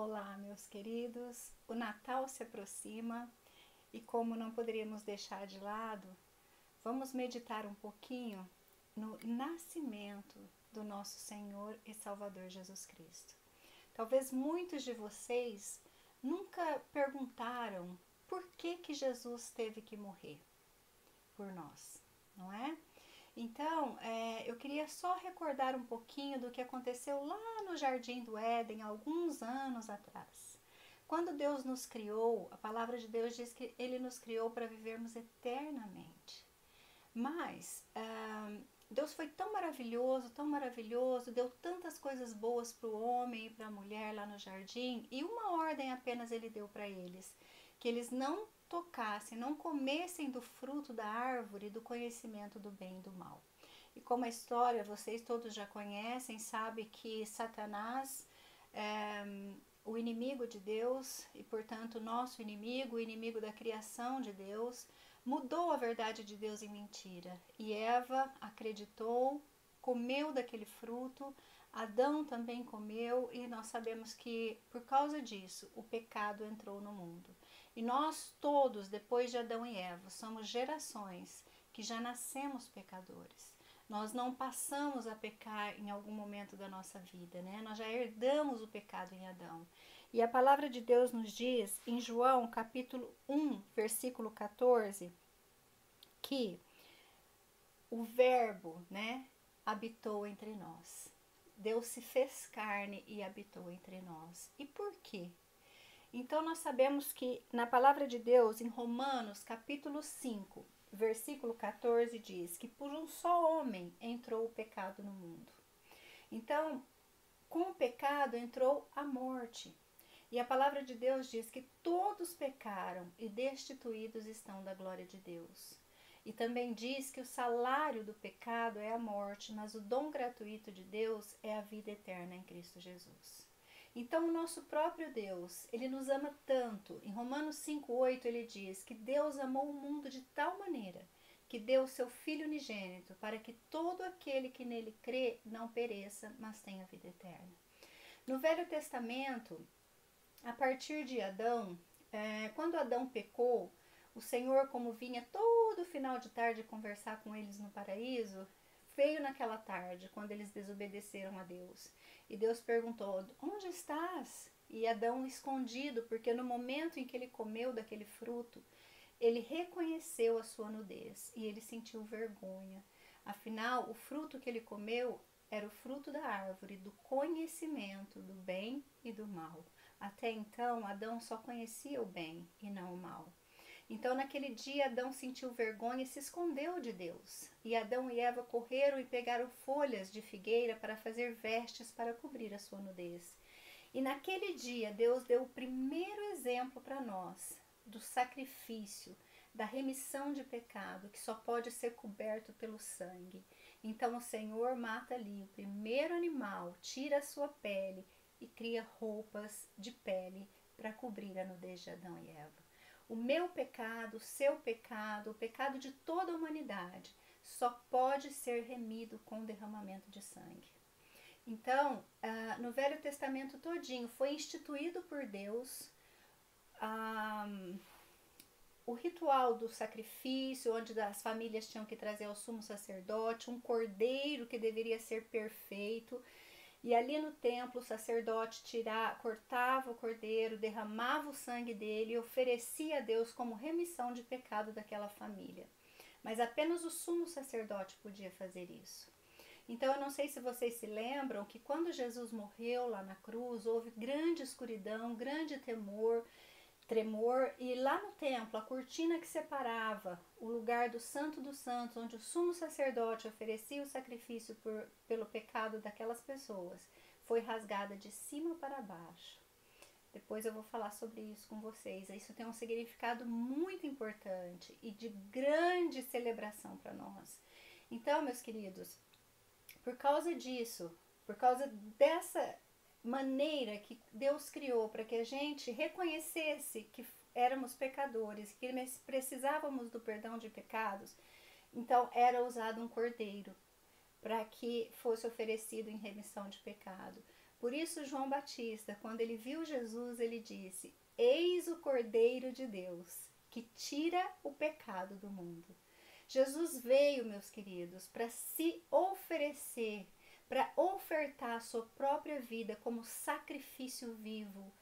Olá, meus queridos. O Natal se aproxima e, como não poderíamos deixar de lado, vamos meditar um pouquinho no nascimento do nosso Senhor e Salvador Jesus Cristo. Talvez muitos de vocês nunca perguntaram por que Jesus teve que morrer por nós, não é? Então, eu queria só recordar um pouquinho do que aconteceu lá no Jardim do Éden, alguns anos atrás. Quando Deus nos criou, a palavra de Deus diz que Ele nos criou para vivermos eternamente. Mas Deus foi tão maravilhoso, deu tantas coisas boas para o homem e para a mulher lá no jardim, e uma ordem apenas Ele deu para eles, que eles não tocassem, não comessem do fruto da árvore do conhecimento do bem e do mal. E como a história vocês todos já conhecem, sabe que Satanás o inimigo de Deus e, portanto, nosso inimigo, o inimigo da criação de Deus, mudou a verdade de Deus em mentira. E Eva acreditou, comeu daquele fruto, Adão também comeu, e nós sabemos que, por causa disso, o pecado entrou no mundo. E nós todos, depois de Adão e Eva, somos gerações que já nascemos pecadores. Nós não passamos a pecar em algum momento da nossa vida, né? Nós já herdamos o pecado em Adão. E a palavra de Deus nos diz, em João capítulo 1, versículo 14, que o verbo, né, habitou entre nós. Deus se fez carne e habitou entre nós. E por quê? Então nós sabemos que na palavra de Deus, em Romanos capítulo 5, versículo 14, diz que por um só homem entrou o pecado no mundo. Então, com o pecado entrou a morte. E a palavra de Deus diz que todos pecaram e destituídos estão da glória de Deus. E também diz que o salário do pecado é a morte, mas o dom gratuito de Deus é a vida eterna em Cristo Jesus. Então o nosso próprio Deus, Ele nos ama tanto. Em Romanos 5,8 ele diz que Deus amou o mundo de tal maneira que deu o seu Filho unigênito para que todo aquele que nele crê não pereça, mas tenha vida eterna. No Velho Testamento, a partir de Adão, quando Adão pecou, o Senhor, como vinha todo final de tarde conversar com eles no paraíso, veio naquela tarde, quando eles desobedeceram a Deus. E Deus perguntou, onde estás? E Adão escondido, porque no momento em que ele comeu daquele fruto, ele reconheceu a sua nudez e ele sentiu vergonha. Afinal, o fruto que ele comeu era o fruto da árvore do conhecimento do bem e do mal. Até então, Adão só conhecia o bem e não o mal. Então, naquele dia, Adão sentiu vergonha e se escondeu de Deus. E Adão e Eva correram e pegaram folhas de figueira para fazer vestes para cobrir a sua nudez. E naquele dia, Deus deu o primeiro exemplo para nós do sacrifício, da remissão de pecado, que só pode ser coberto pelo sangue. Então, o Senhor mata ali o primeiro animal, tira a sua pele e cria roupas de pele para cobrir a nudez de Adão e Eva. O meu pecado, o seu pecado, o pecado de toda a humanidade só pode ser remido com o derramamento de sangue. Então, no Velho Testamento todinho foi instituído por Deus o ritual do sacrifício, onde as famílias tinham que trazer ao sumo sacerdote um cordeiro que deveria ser perfeito. E ali no templo o sacerdote cortava o cordeiro, derramava o sangue dele e oferecia a Deus como remissão de pecado daquela família. Mas apenas o sumo sacerdote podia fazer isso. Então eu não sei se vocês se lembram que quando Jesus morreu lá na cruz, houve grande escuridão, grande tremor, e lá no templo, a cortina que separava o lugar do Santo dos Santos, onde o sumo sacerdote oferecia o sacrifício pelo pecado daquelas pessoas, foi rasgada de cima para baixo. Depois eu vou falar sobre isso com vocês. Isso tem um significado muito importante e de grande celebração para nós. Então, meus queridos, por causa disso, por causa dessa maneira que Deus criou para que a gente reconhecesse que éramos pecadores, que precisávamos do perdão de pecados, então era usado um cordeiro para que fosse oferecido em remissão de pecado. Por isso João Batista, quando ele viu Jesus, ele disse: Eis o Cordeiro de Deus, que tira o pecado do mundo. Jesus veio, meus queridos, para se oferecer, para ofertar a sua própria vida como sacrifício vivo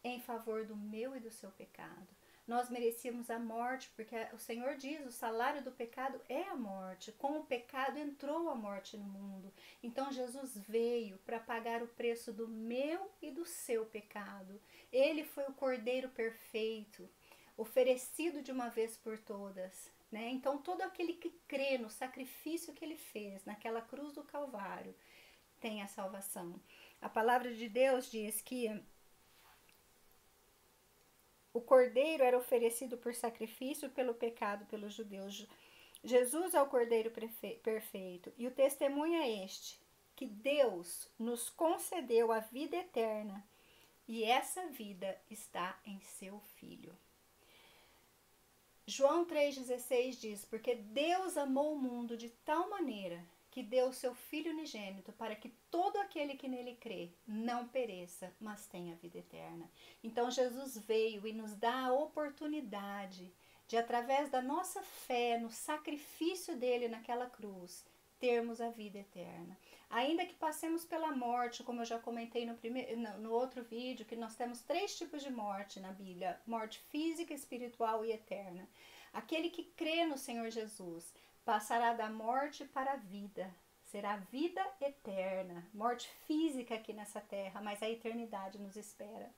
em favor do meu e do seu pecado. Nós merecíamos a morte, porque o Senhor diz, o salário do pecado é a morte. Com o pecado entrou a morte no mundo. Então Jesus veio para pagar o preço do meu e do seu pecado. Ele foi o Cordeiro perfeito, oferecido de uma vez por todas. Né? Então todo aquele que crê no sacrifício que ele fez naquela cruz do Calvário tem a salvação. A palavra de Deus diz que o cordeiro era oferecido por sacrifício pelo pecado pelos judeus. Jesus é o cordeiro perfeito. E o testemunho é este, que Deus nos concedeu a vida eterna. E essa vida está em seu Filho. João 3,16 diz, porque Deus amou o mundo de tal maneira que deu o seu Filho unigênito para que todo aquele que nele crê não pereça, mas tenha vida eterna. Então Jesus veio e nos dá a oportunidade de, através da nossa fé no sacrifício dele naquela cruz, termos a vida eterna. Ainda que passemos pela morte, como eu já comentei no outro vídeo, que nós temos 3 tipos de morte na Bíblia: morte física, espiritual e eterna. Aquele que crê no Senhor Jesus passará da morte para a vida, será vida eterna, morte física aqui nessa terra, mas a eternidade nos espera.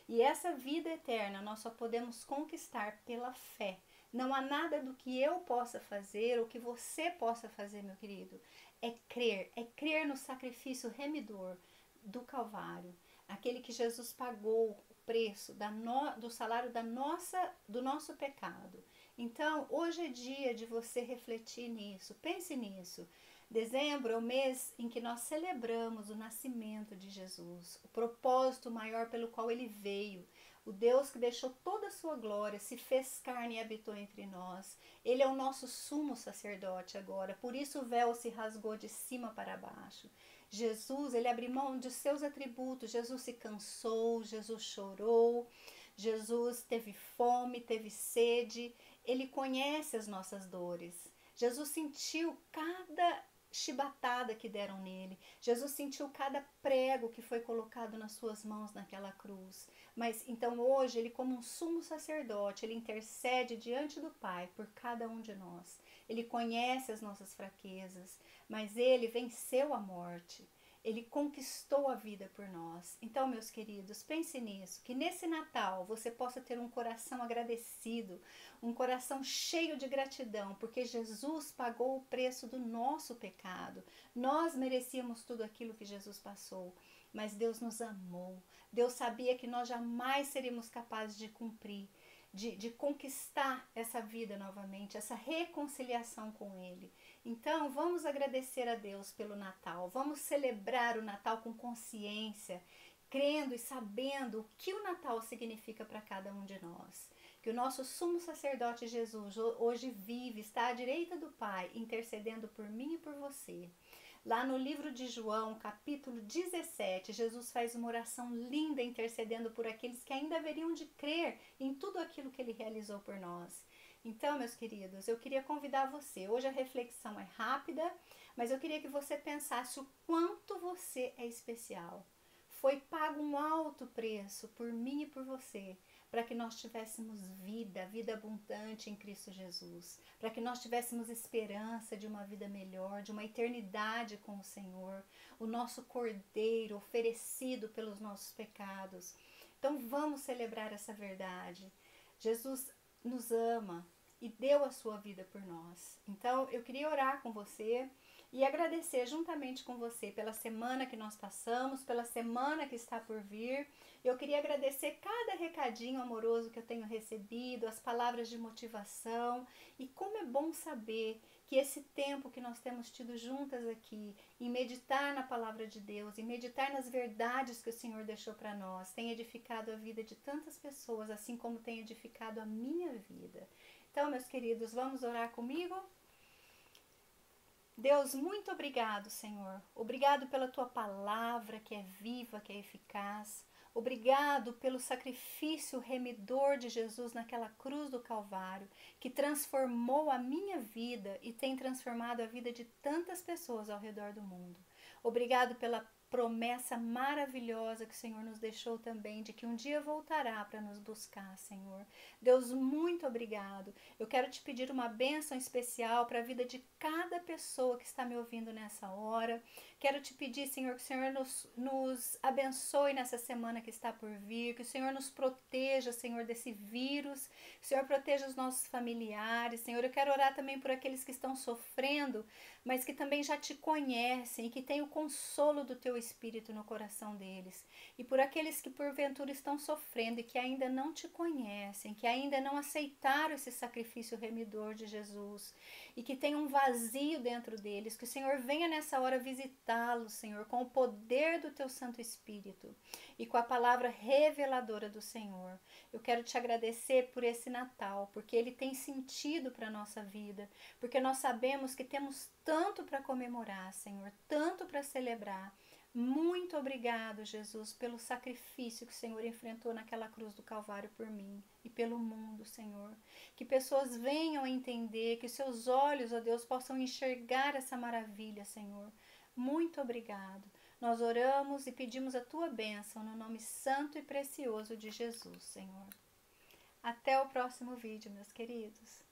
E essa vida eterna nós só podemos conquistar pela fé. Não há nada do que eu possa fazer ou que você possa fazer, meu querido. É crer no sacrifício remidor do Calvário, aquele que Jesus pagou o preço do salário do nosso pecado. Então, hoje é dia de você refletir nisso, pense nisso. Dezembro é o mês em que nós celebramos o nascimento de Jesus, o propósito maior pelo qual ele veio. O Deus que deixou toda a sua glória, se fez carne e habitou entre nós. Ele é o nosso sumo sacerdote agora, por isso o véu se rasgou de cima para baixo. Jesus, ele abriu mão de seus atributos, Jesus se cansou, Jesus chorou, Jesus teve fome, teve sede, ele conhece as nossas dores. Jesus sentiu cada chibatada que deram nele. Jesus sentiu cada prego que foi colocado nas suas mãos naquela cruz. Mas então hoje ele, como um sumo sacerdote, ele intercede diante do Pai por cada um de nós. Ele conhece as nossas fraquezas, mas ele venceu a morte. Ele conquistou a vida por nós. Então, meus queridos, pense nisso, que nesse Natal você possa ter um coração agradecido, um coração cheio de gratidão, porque Jesus pagou o preço do nosso pecado. Nós merecíamos tudo aquilo que Jesus passou, mas Deus nos amou. Deus sabia que nós jamais seríamos capazes de cumprir, de conquistar essa vida novamente, essa reconciliação com Ele. Então, vamos agradecer a Deus pelo Natal, vamos celebrar o Natal com consciência, crendo e sabendo o que o Natal significa para cada um de nós. Que o nosso sumo sacerdote Jesus hoje vive, está à direita do Pai, intercedendo por mim e por você. Lá no livro de João, capítulo 17, Jesus faz uma oração linda intercedendo por aqueles que ainda haveriam de crer em tudo aquilo que ele realizou por nós. Então, meus queridos, eu queria convidar você. Hoje a reflexão é rápida, mas eu queria que você pensasse o quanto você é especial. Foi pago um alto preço por mim e por você, para que nós tivéssemos vida abundante em Cristo Jesus, para que nós tivéssemos esperança de uma vida melhor, de uma eternidade com o Senhor, o nosso Cordeiro oferecido pelos nossos pecados. Então vamos celebrar essa verdade. Jesus nos ama e deu a sua vida por nós. Então eu queria orar com você e agradecer juntamente com você pela semana que nós passamos, pela semana que está por vir. Eu queria agradecer cada recadinho amoroso que eu tenho recebido, as palavras de motivação, e como é bom saber que esse tempo que nós temos tido juntas aqui, em meditar na palavra de Deus, em meditar nas verdades que o Senhor deixou para nós, tem edificado a vida de tantas pessoas, assim como tem edificado a minha vida. Então, meus queridos, vamos orar comigo? Deus, muito obrigado, Senhor. Obrigado pela tua palavra que é viva, que é eficaz. Obrigado pelo sacrifício remidor de Jesus naquela cruz do Calvário, que transformou a minha vida e tem transformado a vida de tantas pessoas ao redor do mundo. Obrigado pela promessa maravilhosa que o Senhor nos deixou também, de que um dia voltará para nos buscar, Senhor. Deus, muito obrigado. Eu quero te pedir uma bênção especial para a vida de cada pessoa que está me ouvindo nessa hora. Quero te pedir, Senhor, que o Senhor nos abençoe nessa semana que está por vir, que o Senhor nos proteja, Senhor, desse vírus, que o Senhor proteja os nossos familiares, Senhor. Eu quero orar também por aqueles que estão sofrendo, mas que também já te conhecem e que têm o consolo do teu Espírito no coração deles. E por aqueles que porventura estão sofrendo e que ainda não te conhecem, que ainda não aceitaram esse sacrifício remidor de Jesus e que tem um vazio dentro deles, que o Senhor venha nessa hora visitá-los, Senhor, com o poder do teu Santo Espírito e com a palavra reveladora do Senhor. Eu quero te agradecer por esse Natal, porque ele tem sentido para a nossa vida, porque nós sabemos que temos tanto para comemorar, Senhor, tanto para celebrar. Muito obrigado, Jesus, pelo sacrifício que o Senhor enfrentou naquela cruz do Calvário por mim e pelo mundo, Senhor. Que pessoas venham a entender, que os seus olhos, ó Deus, possam enxergar essa maravilha, Senhor. Muito obrigado. Nós oramos e pedimos a tua bênção no nome santo e precioso de Jesus, Senhor. Até o próximo vídeo, meus queridos.